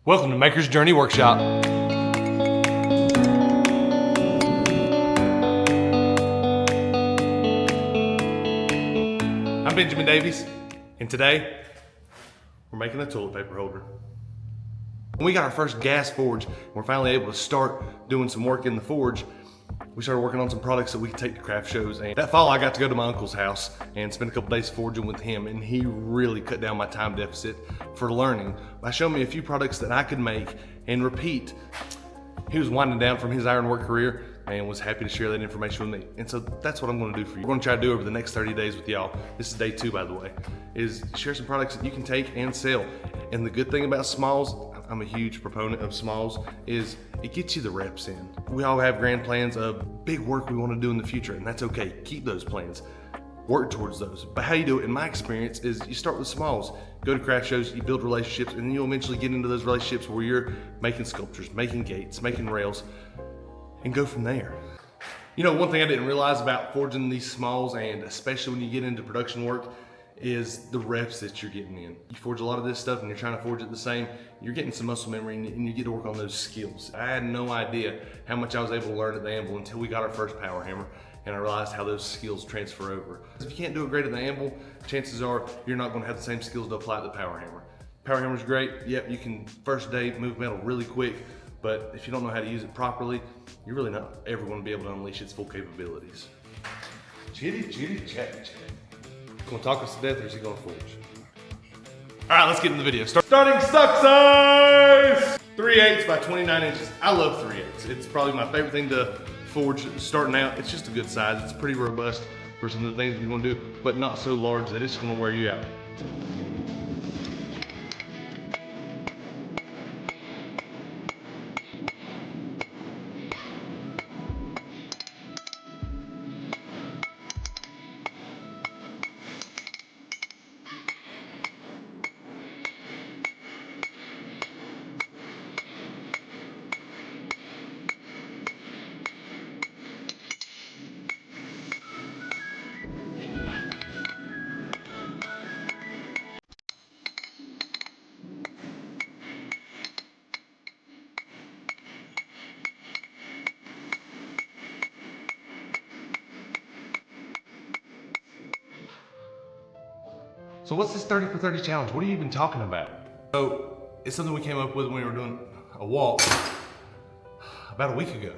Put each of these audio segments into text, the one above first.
Welcome to Maker's Journey Workshop. I'm Benjamin Davies, and today we're making a toilet paper holder. When we got our first gas forge, and we're finally able to start doing some work in the forge, we started working on some products that we could take to craft shows. And that fall I got to go to my uncle's house and spend a couple days forging with him, and he really cut down my time deficit for learning by showing me a few products that I could make and repeat. He was winding down from his ironwork career and was happy to share that information with me. And so that's what I'm gonna do for you. We're gonna try to do over the next 30 days with y'all. This is day 2, by the way, is share some products that you can take and sell. And the good thing about smalls, I'm a huge proponent of smalls, is it gets you the reps in. We all have grand plans of big work we wanna do in the future, and that's okay. Keep those plans. Work towards those. But how you do it, in my experience, is you start with smalls. Go to craft shows, you build relationships, and then you'll eventually get into those relationships where you're making sculptures, making gates, making rails, and go from there. You know, one thing I didn't realize about forging these smalls, and especially when you get into production work, is the reps that you're getting in. You forge a lot of this stuff and you're trying to forge it the same, you're getting some muscle memory and you get to work on those skills. I had no idea how much I was able to learn at the anvil until we got our first power hammer, and I realized how those skills transfer over. If you can't do it great at the anvil, chances are you're not gonna have the same skills to apply to the power hammer. Power hammer's great, yep, you can first day move metal really quick, but if you don't know how to use it properly, you're really not ever gonna be able to unleash its full capabilities. Chitty, chitty, chatty, chatty. Gonna talk us to death, or is he gonna forge? All right, let's get into the video. Starting stock size! 3/8 by 29 inches. I love 3/8. It's probably my favorite thing to forge starting out. It's just a good size. It's pretty robust for some of the things you're gonna do, but not so large that it's gonna wear you out. So what's this 30 for 30 challenge? What are you even talking about? So it's something we came up with when we were doing a walk about a week ago.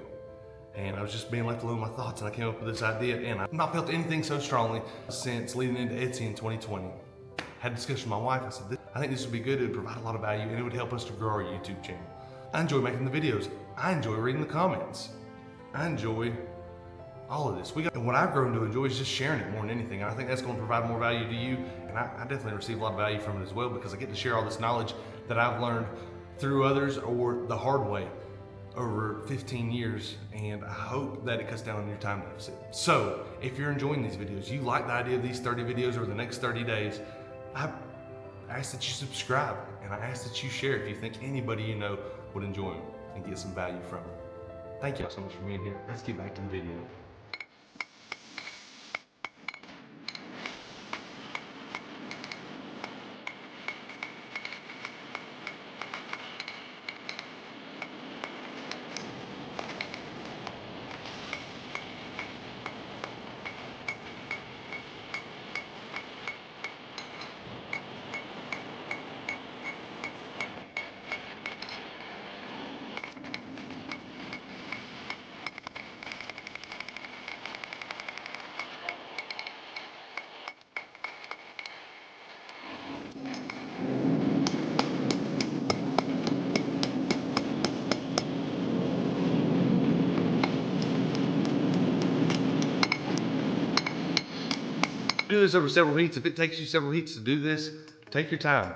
And I was just being left alone with my thoughts, and I came up with this idea, and I've not felt anything so strongly since leading into Etsy in 2020. Had a discussion with my wife. I said, I think this would be good. It would provide a lot of value, and it would help us to grow our YouTube channel. I enjoy making the videos. I enjoy reading the comments. I enjoy all of this. And what I've grown to enjoy is just sharing it more than anything. And I think that's going to provide more value to you. And I definitely receive a lot of value from it as well, because I get to share all this knowledge that I've learned through others or the hard way over 15 years. And I hope that it cuts down on your time deficit. So if you're enjoying these videos, you like the idea of these 30 videos over the next 30 days, I ask that you subscribe, and I ask that you share if you think anybody you know would enjoy them and get some value from them. Thank you so much for being here. Let's get back to the video. Do this over several heats. If it takes you several heats to do this, take your time.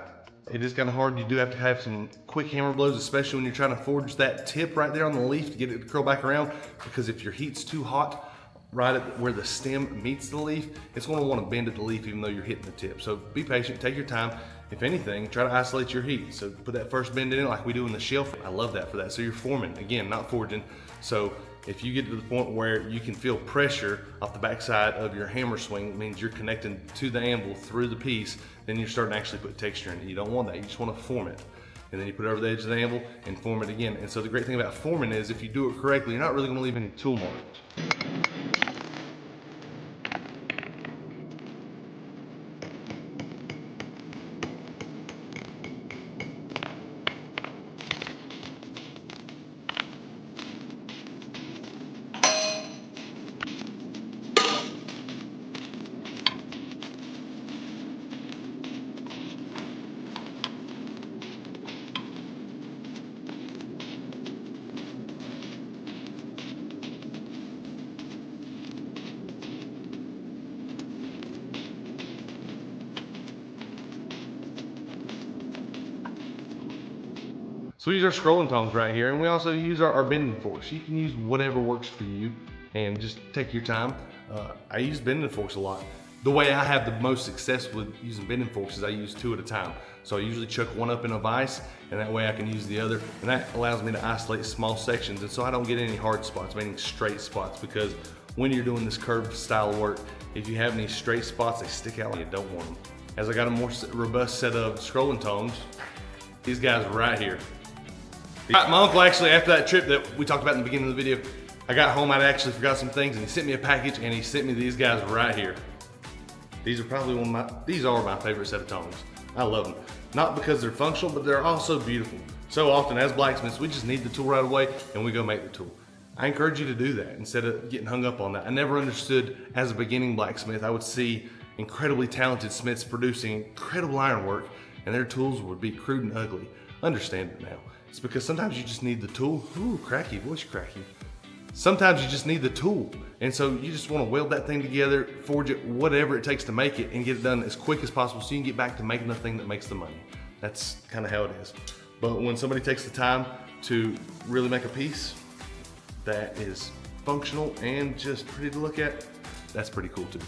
It is kind of hard. You do have to have some quick hammer blows, especially when you're trying to forge that tip right there on the leaf to get it to curl back around, because if your heat's too hot right at where the stem meets the leaf, it's going to want to bend at the leaf even though you're hitting the tip. So be patient, take your time. If anything, try to isolate your heat. So put that first bend in it like we do in the shelf. I love that for that. So you're forming, again, not forging. So if you get to the point where you can feel pressure off the backside of your hammer swing, it means you're connecting to the anvil through the piece, then you're starting to actually put texture in it. You don't want that, you just want to form it. and then you put it over the edge of the anvil and form it again. And so the great thing about forming is if you do it correctly, you're not really gonna leave any tool marks. So we use our scrolling tongs right here, and we also use our bending forks. You can use whatever works for you, and just take your time. I use bending forks a lot. The way I have the most success with using bending forks is I use 2 at a time. So I usually chuck one up in a vise, and that way I can use the other, and that allows me to isolate small sections, and so I don't get any hard spots, meaning straight spots, because when you're doing this curved style work, if you have any straight spots, they stick out like you don't want them. As I got a more robust set of scrolling tongs, these guys right here. My uncle actually, after that trip that we talked about in the beginning of the video, I got home, I actually forgot some things, and he sent me a package, and he sent me these guys right here. These are probably these are my favorite set of tongs. I love them. Not because they're functional, but they're also beautiful. So often as blacksmiths, we just need the tool right away, and we go make the tool. I encourage you to do that instead of getting hung up on that. I never understood as a beginning blacksmith, I would see incredibly talented smiths producing incredible ironwork, and their tools would be crude and ugly. Understand it now. It's because sometimes you just need the tool. Ooh, cracky, voice cracky. Sometimes you just need the tool. And so you just want to weld that thing together, forge it, whatever it takes to make it, and get it done as quick as possible so you can get back to making the thing that makes the money. That's kind of how it is. But when somebody takes the time to really make a piece that is functional and just pretty to look at, that's pretty cool too.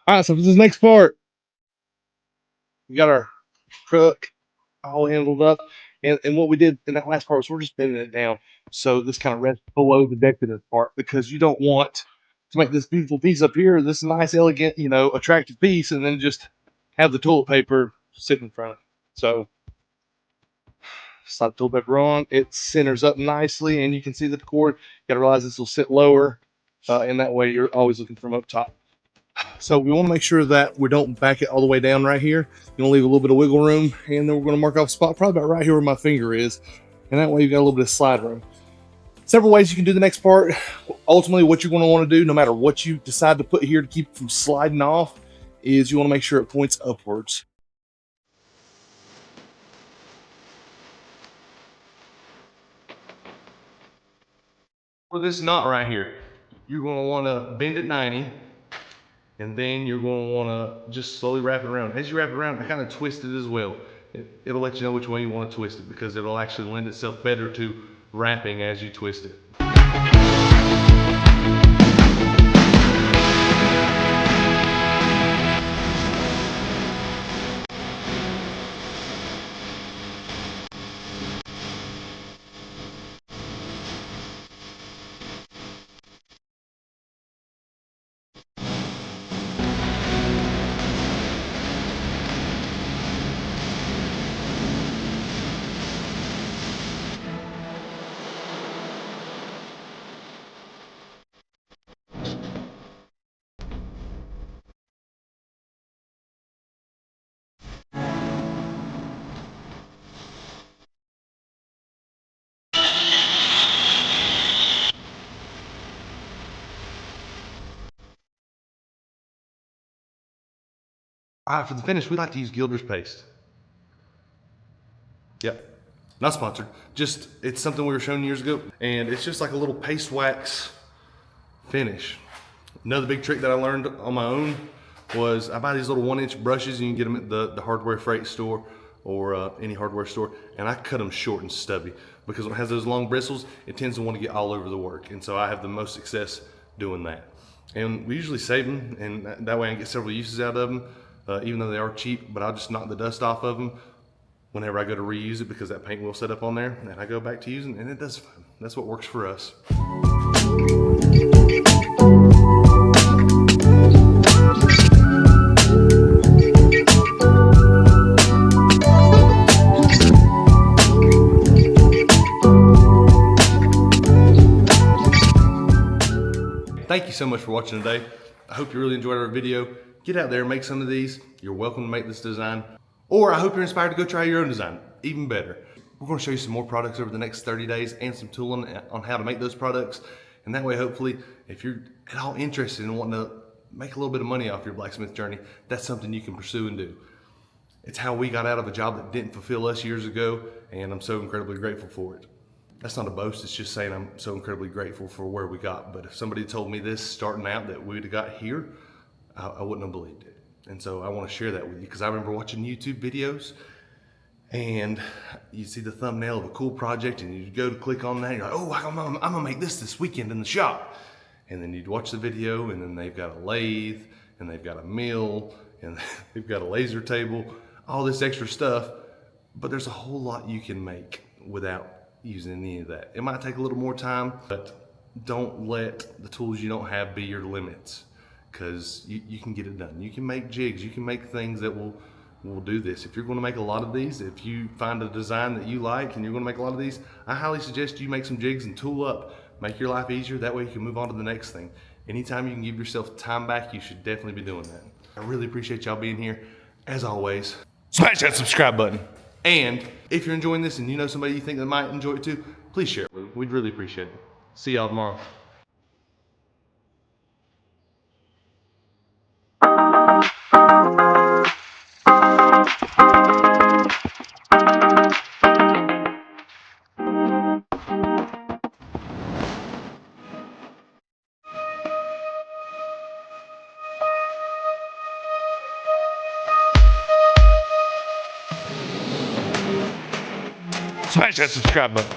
All right, so for this next part, we got our truck all handled up. And what we did in that last part was we're just bending it down. So this kind of rests below the decorative part, because you don't want to make this beautiful piece up here, this nice, elegant, attractive piece, and then just have the toilet paper sitting in front of it. So slide the toilet paper on, it centers up nicely, and you can see the cord. You gotta realize this will sit lower, and that way you're always looking from up top. So we want to make sure that we don't back it all the way down right here. You want to leave a little bit of wiggle room, and then we're going to mark off a spot probably about right here where my finger is, and that way you've got a little bit of slide room. Several ways you can do the next part. Ultimately, what you're going to want to do, no matter what you decide to put here to keep it from sliding off, is you want to make sure it points upwards. For this knot right here, you're going to want to bend it 90. And then you're going to want to just slowly wrap it around. As you wrap it around, I kind of twist it as well. It'll let you know which way you want to twist it, because it'll actually lend itself better to wrapping as you twist it. For the finish, we like to use Gilder's paste. Yep. Not sponsored. Just, it's something we were shown years ago, and it's just like a little paste wax finish. Another big trick that I learned on my own was I buy these little 1-inch brushes, and you can get them at the hardware freight store or any hardware store, and I cut them short and stubby because when it has those long bristles, it tends to want to get all over the work, and so I have the most success doing that. And we usually save them, and that way I can get several uses out of them, even though they are cheap, but I'll just knock the dust off of them whenever I go to reuse it because that paint will set up on there, and I go back to using, and it does fine. That's what works for us. Thank you so much for watching today. I hope you really enjoyed our video. Get out there and make some of these. You're welcome to make this design. Or I hope you're inspired to go try your own design. Even better. We're going to show you some more products over the next 30 days and some tooling on how to make those products. And that way, hopefully, if you're at all interested in wanting to make a little bit of money off your blacksmith journey, that's something you can pursue and do. It's how we got out of a job that didn't fulfill us years ago, and I'm so incredibly grateful for it. That's not a boast, it's just saying I'm so incredibly grateful for where we got. But if somebody told me this starting out that we'd have got here, I wouldn't have believed it. And so I want to share that with you because I remember watching YouTube videos and you see the thumbnail of a cool project and you go to click on that and you're like, oh, I'm gonna make this weekend in the shop. And then you'd watch the video and then they've got a lathe and they've got a mill and they've got a laser table, all this extra stuff, but there's a whole lot you can make without using any of that. It might take a little more time, but don't let the tools you don't have be your limits, because you can get it done. You can make jigs, you can make things that will do this. If you're going to make a lot of these, if you find a design that you like and you're going to make a lot of these, I highly suggest you make some jigs and tool up. Make your life easier, that way you can move on to the next thing. Anytime you can give yourself time back, you should definitely be doing that. I really appreciate y'all being here. As always, smash that subscribe button. And if you're enjoying this and you know somebody you think that might enjoy it too, please share it with them. We'd really appreciate it. See y'all tomorrow. Smash that subscribe button.